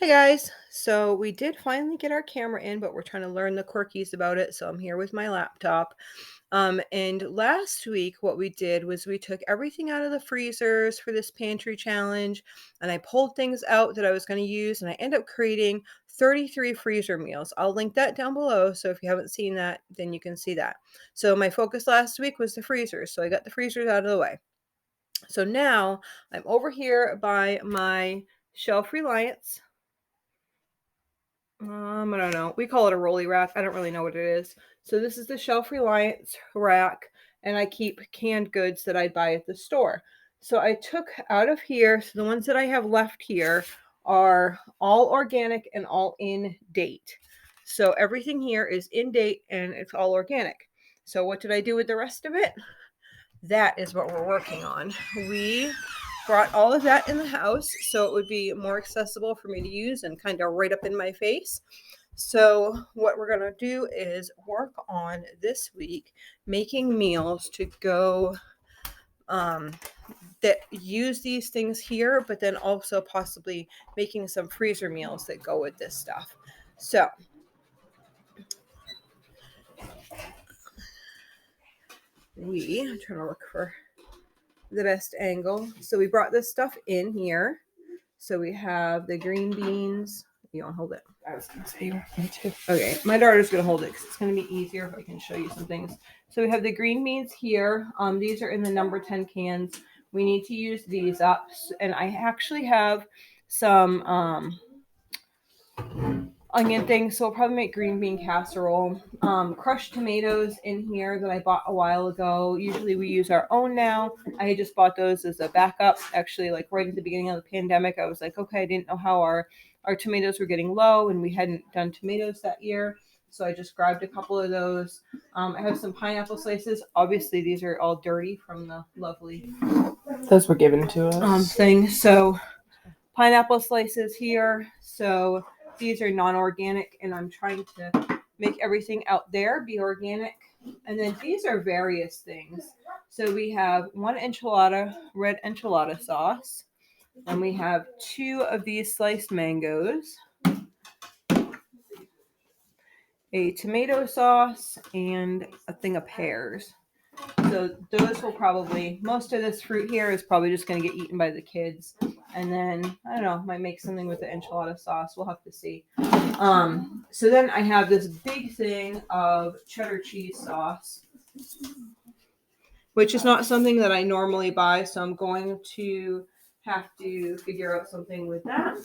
Hi guys. So we did finally get our camera in, but we're trying to learn the quirkies about it. So I'm here with my laptop. And last week, what we did was we took everything out of the freezers for this pantry challenge, and I pulled things out that I was going to use, and I ended up creating 33 freezer meals. I'll link that down below. So if you haven't seen that, then you can see that. So my focus last week was the freezers. So I got the freezers out of the way. So now I'm over here by my Shelf Reliance. I don't know. We call it a rolly rack. I don't really know what it is. So this is the Shelf Reliance rack, and I keep canned goods that I buy at the store. So I took out of here, so the ones that I have left here are all organic and all in date. So everything here is in date and it's all organic. So what did I do with the rest of it? That is what we're working on. We brought all of that in the house so it would be more accessible for me to use and kind of right up in my face. So what we're going to do is work on this week making meals to go that use these things here, but then also possibly making some freezer meals that go with this stuff. So I'm trying to look for the best angle. So we brought this stuff in here. So we have the green beans. You want to hold it? I was going to say you want me to. Okay, my daughter's going to hold it because it's going to be easier if I can show you some things. So we have the green beans here. These are in the number 10 cans. We need to use these up. And I actually have some onion things, so I'll probably make green bean casserole. Crushed tomatoes in here that I bought a while ago. Usually we use our own now. I just bought those as a backup. Actually, like right at the beginning of the pandemic, I was like, okay, I didn't know how our tomatoes were getting low, and we hadn't done tomatoes that year. So I just grabbed a couple of those. I have some pineapple slices. Obviously, these are all dirty from the lovely Those were given to us. thing. So pineapple slices here. So these are non-organic, and I'm trying to make everything out there be organic. And then these are various things. So we have one red enchilada sauce, and we have 2 of these sliced mangoes, a tomato sauce, and a thing of pears. So those will probably, most of this fruit here is probably just going to get eaten by the kids. And then, I don't know, might make something with the enchilada sauce. We'll have to see. So then I have this big thing of cheddar cheese sauce, which is not something that I normally buy. So I'm going to have to figure out something with that.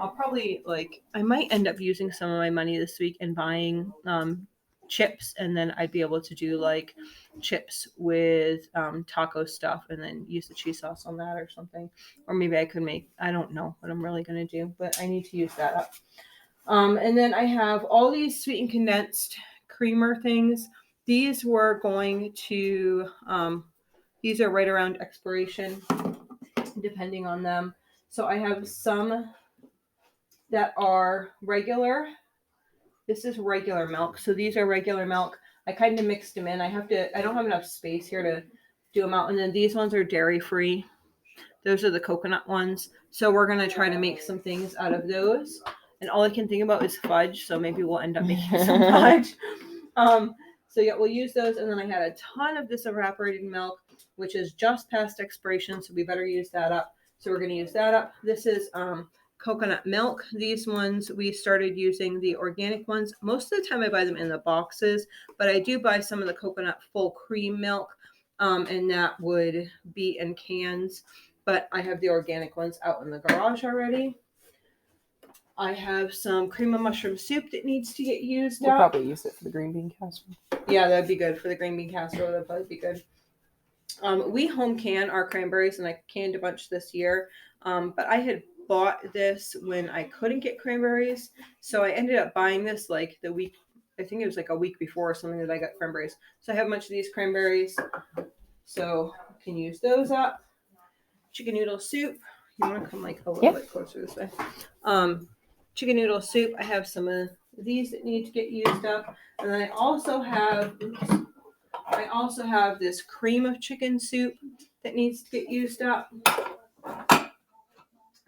I'll probably, I might end up using some of my money this week and buying chips, and then I'd be able to do chips with taco stuff and then use the cheese sauce on that or something. Or maybe I could I don't know what I'm really going to do, but I need to use that up. And then I have all these sweetened condensed creamer things. These were going to, these are right around expiration, depending on them. So I have some that are regular. This is regular milk. So these are regular milk. I kind of mixed them in. I don't have enough space here to do them out. And then these ones are dairy free. Those are the coconut ones. So we're going to try to make some things out of those. And all I can think about is fudge. So maybe we'll end up making some fudge. So yeah, we'll use those. And then I had a ton of this evaporated milk, which is just past expiration. So we better use that up. So we're going to use that up. This is coconut milk. These ones, we started using the organic ones. Most of the time I buy them in the boxes, but I do buy some of the coconut full cream milk, and that would be in cans, but I have the organic ones out in the garage already. I have some cream of mushroom soup that needs to get used We'll up. probably use it for the green bean casserole. Yeah, that'd be good for the green bean casserole. That'd probably be good. We home can our cranberries, and I canned a bunch this year, but I had bought this when I couldn't get cranberries, so I ended up buying this like the week, I think it was like a week before or something that I got cranberries. So I have a bunch of these cranberries, so I can use those up. Chicken noodle soup. You want to come like a little bit closer this way. Chicken noodle soup. I have some of these that need to get used up, and then I also have this cream of chicken soup that needs to get used up.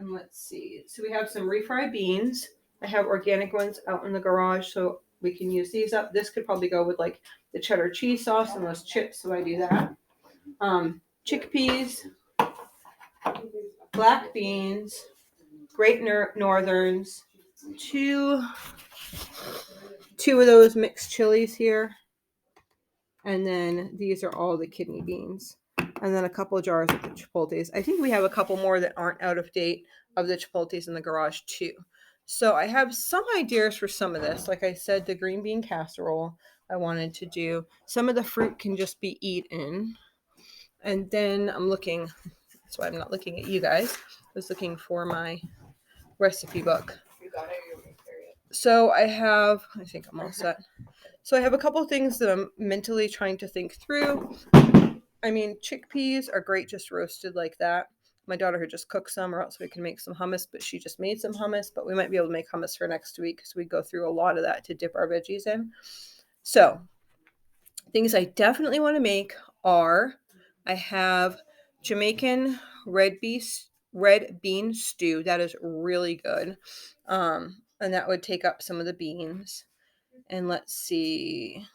And let's see. So we have some refried beans. I have organic ones out in the garage, so we can use these up. This could probably go with like the cheddar cheese sauce and those chips, so I do that. Chickpeas, black beans, Great Northerns, two of those mixed chilies here, and then these are all the kidney beans, and then a couple of jars of the chipotles. I think we have a couple more that aren't out of date of the chipotles in the garage too. So I have some ideas for some of this. Like I said, the green bean casserole I wanted to do. Some of the fruit can just be eaten. And then I'm looking, that's why I'm not looking at you guys. I was looking for my recipe book. So I think I'm all set. So I have a couple things that I'm mentally trying to think through. I mean, chickpeas are great just roasted like that. My daughter had just cooked some, or else we can make some hummus, but she just made some hummus. But we might be able to make hummus for next week because we go through a lot of that to dip our veggies in. So things I definitely want to make are, I have Jamaican red bean stew. That is really good. And that would take up some of the beans. And let's see,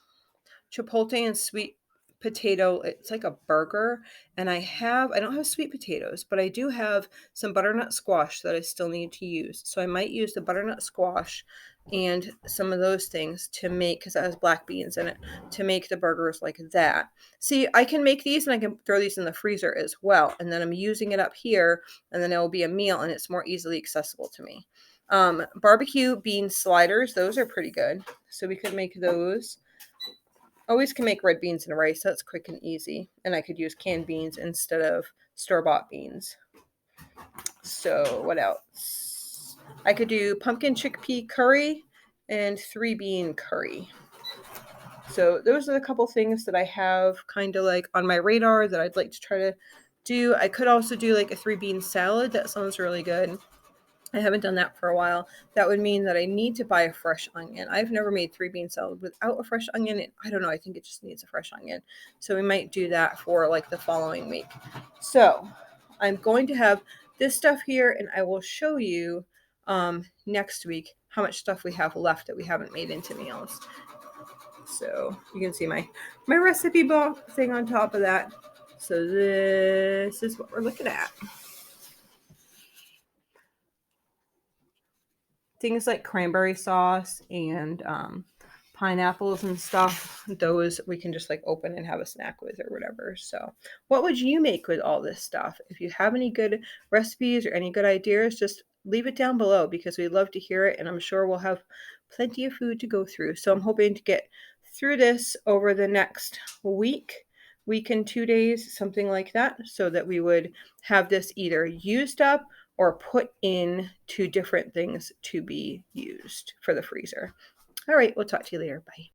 chipotle and sweet potato. It's like a burger. And I don't have sweet potatoes, but I do have some butternut squash that I still need to use. So I might use the butternut squash and some of those things to make, because that has black beans in it, to make the burgers like that. See, I can make these and I can throw these in the freezer as well. And then I'm using it up here, and then it will be a meal and it's more easily accessible to me. Barbecue bean sliders, those are pretty good. So we could make those. Always can make red beans and rice. That's quick and easy. And I could use canned beans instead of store-bought beans. So what else? I could do pumpkin chickpea curry and 3-bean curry. So those are the couple things that I have kind of like on my radar that I'd like to try to do. I could also do like a 3-bean salad. That sounds really good. I haven't done that for a while. That would mean that I need to buy a fresh onion. I've never made 3-bean salad without a fresh onion. I don't know. I think it just needs a fresh onion. So we might do that for like the following week. So I'm going to have this stuff here, and I will show you next week how much stuff we have left that we haven't made into meals. So you can see my recipe book thing on top of that. So this is what we're looking at. Things like cranberry sauce and pineapples and stuff, those we can just like open and have a snack with or whatever. So what would you make with all this stuff? If you have any good recipes or any good ideas, just leave it down below because we'd love to hear it, and I'm sure we'll have plenty of food to go through. So I'm hoping to get through this over the neek and 2 days, something like that, so that we would have this either used up or put in to different things to be used for the freezer. All right, we'll talk to you later. Bye.